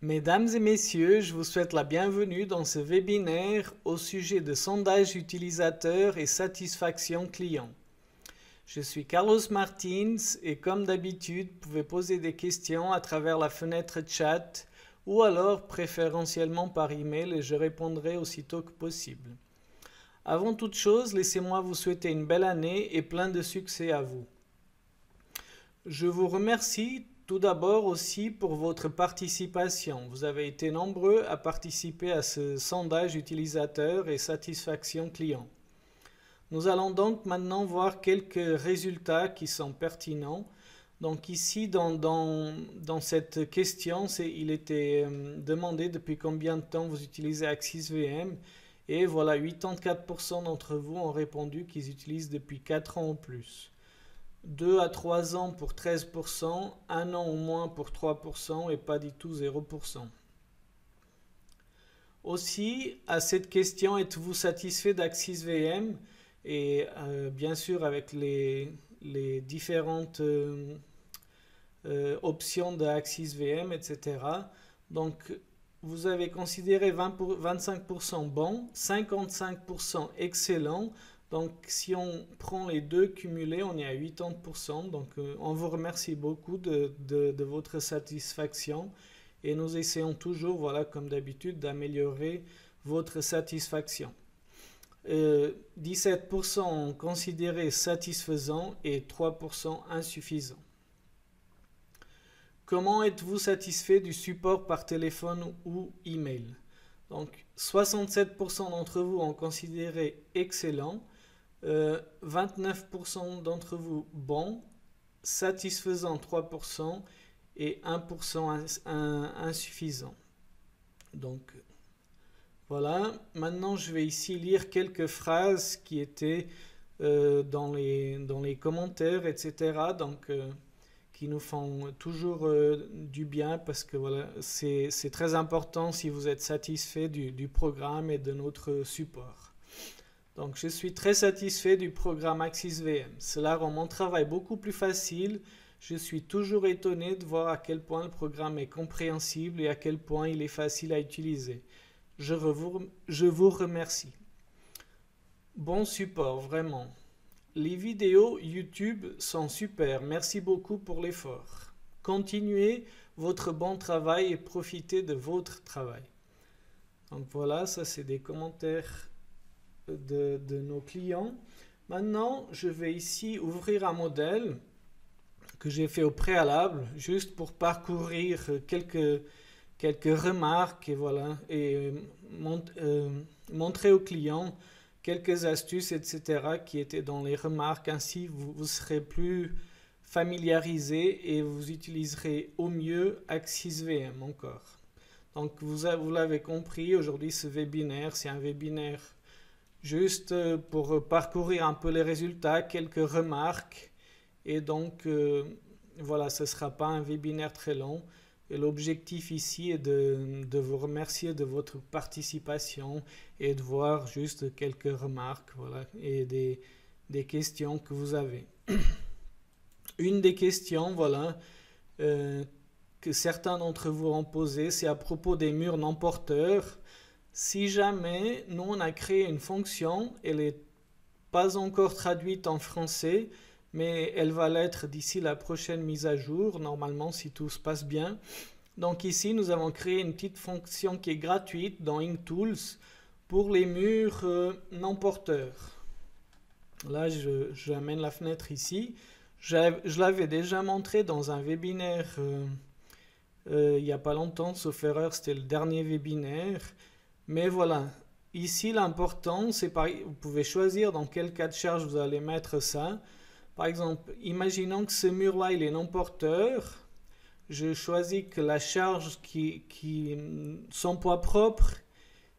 Mesdames et messieurs, je vous souhaite la bienvenue dans ce webinaire au sujet de sondage utilisateur et satisfaction client. Je suis Carlos Martins et comme d'habitude, vous pouvez poser des questions à travers la fenêtre chat ou alors préférentiellement par email et je répondrai aussitôt que possible. Avant toute chose, laissez-moi vous souhaiter une belle année et plein de succès à vous. Je vous remercie tout d'abord aussi pour votre participation. Vous avez été nombreux à participer à ce sondage utilisateur et satisfaction client. Nous allons donc maintenant voir quelques résultats qui sont pertinents. Donc ici, dans cette question, il était demandé depuis combien de temps vous utilisez AxisVM. Et voilà, 84% d'entre vous ont répondu qu'ils utilisent depuis 4 ans ou plus. 2 à 3 ans pour 13%, 1 an ou moins pour 3% et pas du tout 0%. Aussi, à cette question, êtes-vous satisfait d'AxisVM? Et bien sûr, avec les différentes options d'AxisVM, etc. Donc, vous avez considéré 25% bon, 55% excellent. Donc, si on prend les deux cumulés, on est à 80%. Donc, on vous remercie beaucoup de votre satisfaction. Et nous essayons toujours, voilà, comme d'habitude, d'améliorer votre satisfaction. 17% ont considéré satisfaisant et 3% insuffisant. Comment êtes-vous satisfait du support par téléphone ou email? Donc, 67% d'entre vous ont considéré excellent, 29% d'entre vous bon, satisfaisant 3% et 1% insuffisant. Donc, voilà. Maintenant, je vais ici lire quelques phrases qui étaient dans les commentaires, etc. Donc, qui nous font toujours du bien parce que voilà, c'est très important si vous êtes satisfait du programme et de notre support. Donc, je suis très satisfait du programme AxisVM. Cela rend mon travail beaucoup plus facile. Je suis toujours étonné de voir à quel point le programme est compréhensible et à quel point il est facile à utiliser. Je vous remercie. Bon support, vraiment. Les vidéos YouTube sont super. Merci beaucoup pour l'effort. Continuez votre bon travail et profitez de votre travail. Donc voilà, ça c'est des commentaires de nos clients. Maintenant, je vais ici ouvrir un modèle que j'ai fait au préalable, juste pour parcourir quelques remarques et voilà, et montrer aux clients quelques astuces, etc., qui étaient dans les remarques. Ainsi, vous serez plus familiarisé et vous utiliserez au mieux AxisVM encore. Donc, vous l'avez compris, aujourd'hui, ce webinaire, c'est un webinaire juste pour parcourir un peu les résultats, quelques remarques. Et donc, voilà, ce ne sera pas un webinaire très long. Et l'objectif ici est de vous remercier de votre participation et de voir juste quelques remarques, voilà, et des questions que vous avez. Une des questions, voilà, que certains d'entre vous ont posées, c'est à propos des murs non porteurs. Si jamais nous on a créé une fonction, elle n'est pas encore traduite en français, mais elle va l'être d'ici la prochaine mise à jour, normalement si tout se passe bien. Donc ici, nous avons créé une petite fonction qui est gratuite dans InkTools pour les murs non porteurs. Là, j'amène la fenêtre ici. Je l'avais déjà montré dans un webinaire il n'y a pas longtemps, sauf erreur, c'était le dernier webinaire. Mais voilà, ici l'important, c'est vous pouvez choisir dans quel cas de charge vous allez mettre ça. Par exemple, imaginons que ce mur-là, il est non porteur. Je choisis que la charge son poids propre,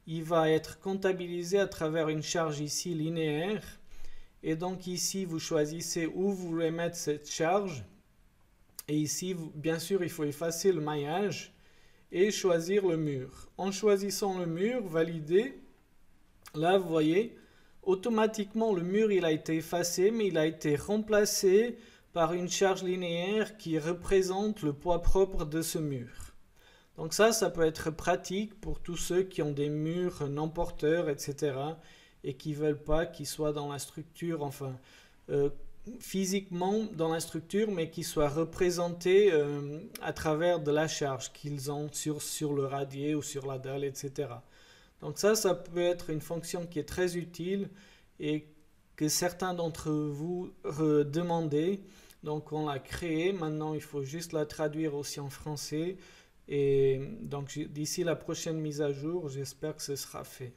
il va être comptabilisé à travers une charge ici linéaire. Et donc ici, vous choisissez où vous voulez mettre cette charge. Et ici, bien sûr, il faut effacer le maillage et choisir le mur. En choisissant le mur, valider, là, vous voyez, automatiquement, le mur il a été effacé, mais il a été remplacé par une charge linéaire qui représente le poids propre de ce mur. Donc ça peut être pratique pour tous ceux qui ont des murs non porteurs, etc. et qui ne veulent pas qu'ils soient dans la structure, enfin, physiquement dans la structure, mais qu'ils soient représentés à travers de la charge qu'ils ont sur le radier ou sur la dalle, etc. Donc ça peut être une fonction qui est très utile et que certains d'entre vous demandaient. Donc on l'a créée, maintenant il faut juste la traduire aussi en français. Et donc d'ici la prochaine mise à jour, j'espère que ce sera fait.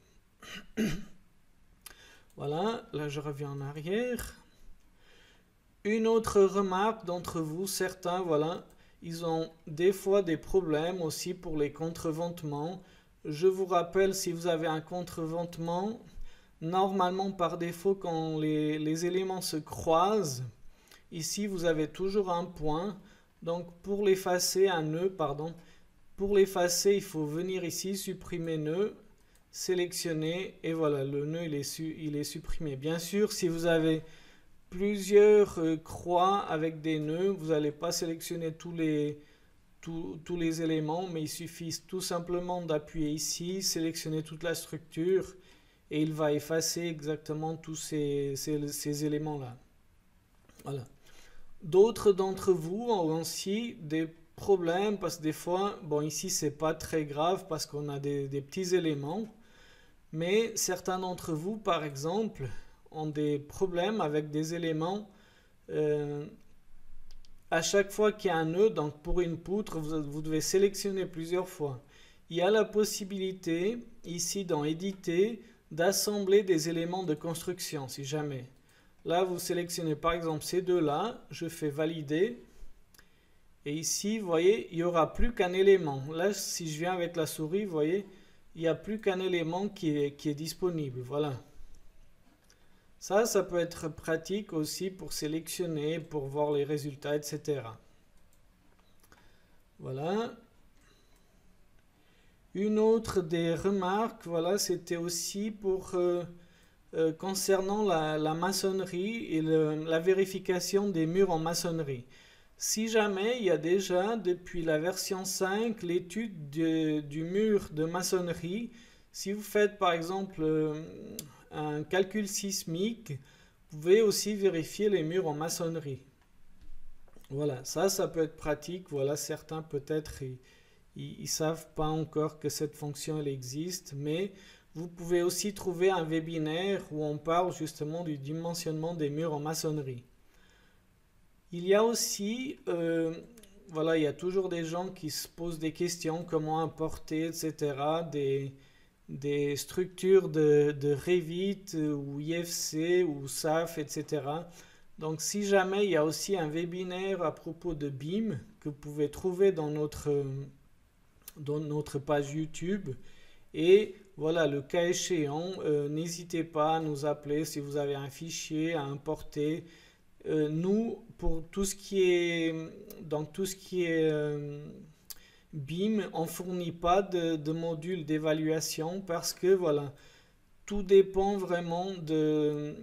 Voilà, là je reviens en arrière. Une autre remarque d'entre vous, certains, voilà, ils ont des fois des problèmes aussi pour les contreventements. Je vous rappelle, si vous avez un contreventement, normalement par défaut quand les éléments se croisent, ici vous avez toujours un point. Donc pour l'effacer, un nœud, pardon. Pour l'effacer, il faut venir ici, supprimer nœud, sélectionner et voilà, le nœud il est supprimé. Bien sûr, si vous avez plusieurs croix avec des nœuds, vous n'allez pas sélectionner tous les éléments, mais il suffit tout simplement d'appuyer ici, sélectionner toute la structure et il va effacer exactement tous ces éléments-là. Voilà. D'autres d'entre vous ont aussi des problèmes parce que des fois, bon ici c'est pas très grave parce qu'on a des petits éléments, mais certains d'entre vous par exemple ont des problèmes avec des éléments à chaque fois qu'il y a un nœud, donc pour une poutre vous devez sélectionner plusieurs fois. Il y a la possibilité ici dans éditer d'assembler des éléments de construction si jamais. Là vous sélectionnez par exemple ces deux là, je fais valider. Et ici, vous voyez, il n'y aura plus qu'un élément. Là, si je viens avec la souris, vous voyez, il n'y a plus qu'un élément qui est disponible. Voilà. Ça peut être pratique aussi pour sélectionner, pour voir les résultats, etc. Voilà. Une autre des remarques, voilà, c'était aussi pour concernant la maçonnerie et la vérification des murs en maçonnerie. Si jamais il y a déjà depuis la version 5 l'étude du mur de maçonnerie, si vous faites par exemple un calcul sismique, vous pouvez aussi vérifier les murs en maçonnerie. Voilà, ça peut être pratique. Voilà, certains peut-être ils savent pas encore que cette fonction elle existe, mais vous pouvez aussi trouver un webinaire où on parle justement du dimensionnement des murs en maçonnerie. Il y a aussi, voilà, il y a toujours des gens qui se posent des questions, comment importer, etc., des structures de Revit ou IFC ou SAF, etc. Donc si jamais il y a aussi un webinaire à propos de BIM que vous pouvez trouver dans notre page YouTube. Et voilà, le cas échéant, n'hésitez pas à nous appeler si vous avez un fichier à importer. Nous, pour tout ce qui est, BIM, on ne fournit pas de module d'évaluation parce que voilà, tout dépend vraiment de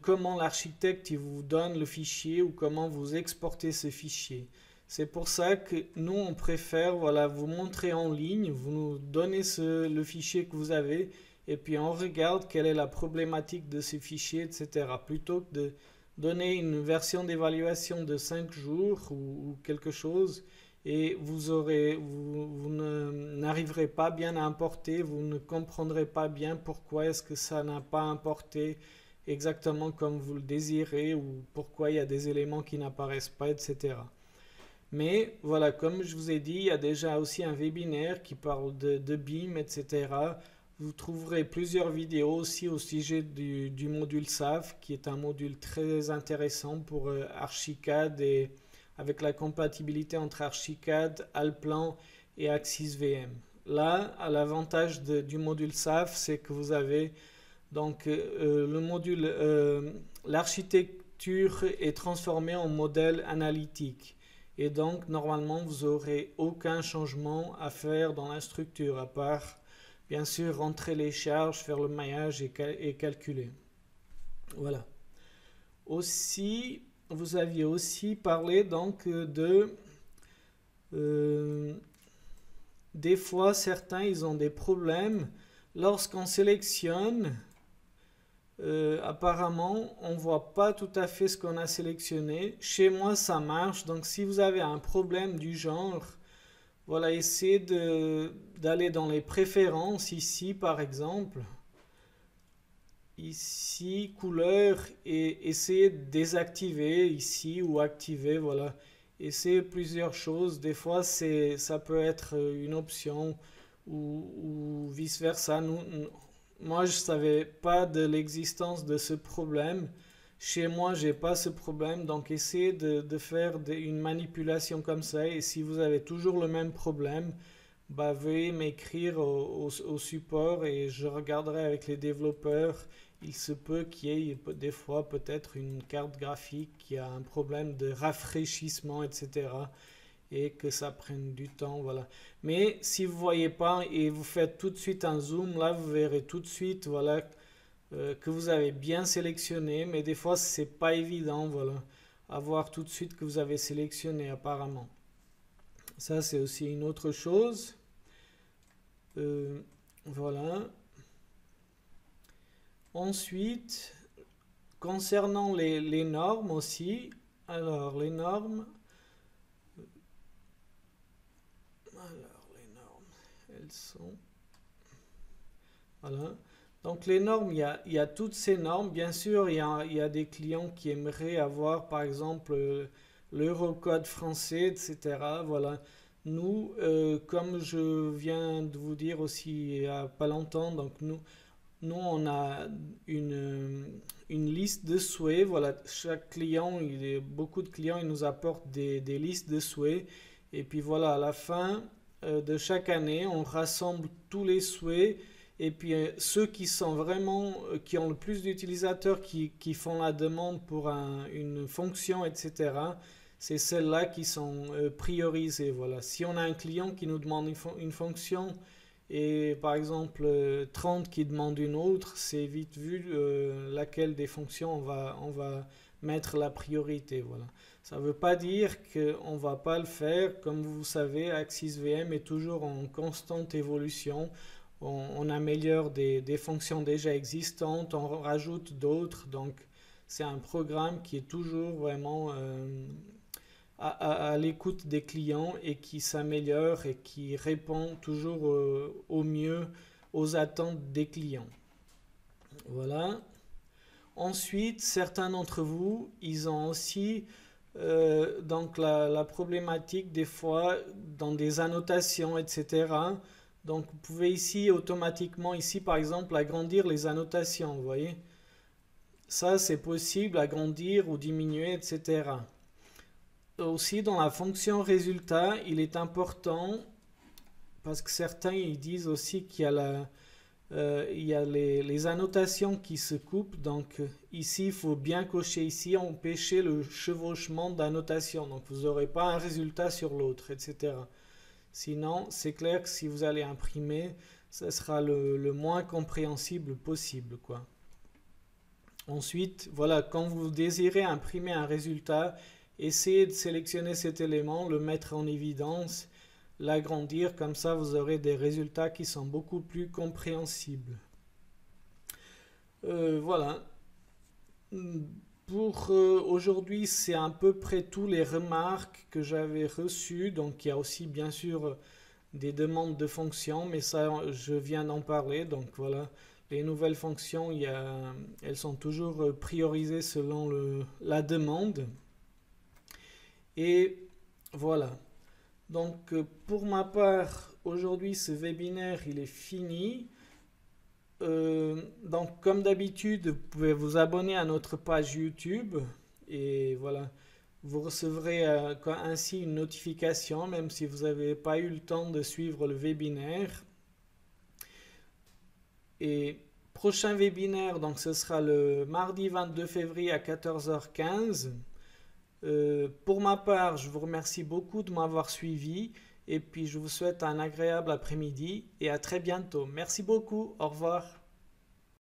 comment l'architecte vous donne le fichier ou comment vous exportez ce fichier. C'est pour ça que nous, on préfère voilà, vous montrer en ligne, vous nous donnez le fichier que vous avez et puis on regarde quelle est la problématique de ce fichier, etc. Plutôt que de donner une version d'évaluation de 5 jours ou quelque chose et vous n'arriverez pas bien à importer, vous ne comprendrez pas bien pourquoi est-ce que ça n'a pas importé exactement comme vous le désirez ou pourquoi il y a des éléments qui n'apparaissent pas, etc. Mais voilà, comme je vous ai dit, il y a déjà aussi un webinaire qui parle de BIM, etc. Vous trouverez plusieurs vidéos aussi au sujet du module SAF, qui est un module très intéressant pour Archicad et avec la compatibilité entre Archicad, Allplan et AxisVM. Là, l'avantage du module SAF, c'est que vous avez donc le module, l'architecture est transformée en modèle analytique. Et donc, normalement, vous n'aurez aucun changement à faire dans la structure, à part, bien sûr, rentrer les charges, faire le maillage et calculer. Voilà. Aussi, vous aviez aussi parlé donc des fois, certains, ils ont des problèmes. Lorsqu'on sélectionne, apparemment, on ne voit pas tout à fait ce qu'on a sélectionné. Chez moi, ça marche. Donc, si vous avez un problème du genre, voilà, essayez d'aller dans les préférences, ici, par exemple. Ici, couleur, et essayez de désactiver ici ou activer, voilà. Essayez plusieurs choses. Des fois, ça peut être une option ou vice-versa. Moi, je savais pas de l'existence de ce problème. Chez moi, j'ai pas ce problème, donc essayez de faire une manipulation comme ça. Et si vous avez toujours le même problème, bah, veuillez m'écrire au support et je regarderai avec les développeurs. Il se peut qu'il y ait des fois peut-être une carte graphique qui a un problème de rafraîchissement, etc. Et que ça prenne du temps, voilà. Mais si vous ne voyez pas et vous faites tout de suite un zoom, là vous verrez tout de suite, voilà, que vous avez bien sélectionné. Mais des fois c'est pas évident, voilà, à voir tout de suite que vous avez sélectionné apparemment. Ça c'est aussi une autre chose. Voilà. Ensuite, concernant les normes aussi, alors les normes, elles sont, voilà. Donc les normes, il y a toutes ces normes. Bien sûr, il y a des clients qui aimeraient avoir, par exemple, l'Eurocode français, etc. Voilà. Nous, comme je viens de vous dire aussi il n'y a pas longtemps, donc nous, on a une liste de souhaits. Voilà, chaque client, beaucoup de clients, ils nous apportent des listes de souhaits. Et puis voilà, à la fin de chaque année, on rassemble tous les souhaits. Et puis ceux qui sont vraiment, qui ont le plus d'utilisateurs qui font la demande pour une fonction, etc. C'est celles-là qui sont priorisées. Voilà. Si on a un client qui nous demande une fonction et par exemple 30 qui demandent une autre, c'est vite vu laquelle des fonctions on va mettre la priorité. Voilà. Ça ne veut pas dire qu'on ne va pas le faire. Comme vous savez, AxisVM est toujours en constante évolution. On améliore des fonctions déjà existantes, on rajoute d'autres. Donc c'est un programme qui est toujours vraiment à l'écoute des clients et qui s'améliore et qui répond toujours au mieux aux attentes des clients. Voilà. Ensuite, certains d'entre vous, ils ont aussi donc la problématique des fois dans des annotations, etc. Donc vous pouvez ici automatiquement, ici par exemple, agrandir les annotations, vous voyez. Ça c'est possible, agrandir ou diminuer, etc. Aussi dans la fonction résultat, il est important, parce que certains ils disent aussi qu'il y a il y a les annotations qui se coupent. Donc ici, il faut bien cocher ici, empêcher le chevauchement d'annotation. Donc vous n'aurez pas un résultat sur l'autre, etc. Sinon, c'est clair que si vous allez imprimer, ça sera le moins compréhensible possible, quoi. Ensuite, voilà, quand vous désirez imprimer un résultat, essayez de sélectionner cet élément, le mettre en évidence, l'agrandir, comme ça vous aurez des résultats qui sont beaucoup plus compréhensibles. Voilà. Pour aujourd'hui, c'est à peu près tous les remarques que j'avais reçues. Donc il y a aussi bien sûr des demandes de fonctions, mais ça je viens d'en parler. Donc voilà, les nouvelles fonctions, elles sont toujours priorisées selon la demande. Et voilà. Donc pour ma part, aujourd'hui ce webinaire il est fini. Donc comme d'habitude, vous pouvez vous abonner à notre page YouTube et voilà, vous recevrez ainsi une notification même si vous n'avez pas eu le temps de suivre le webinaire. Et prochain webinaire, donc ce sera le mardi 22 février à 14h15. Pour ma part, je vous remercie beaucoup de m'avoir suivi et puis je vous souhaite un agréable après-midi et à très bientôt. Merci beaucoup, au revoir.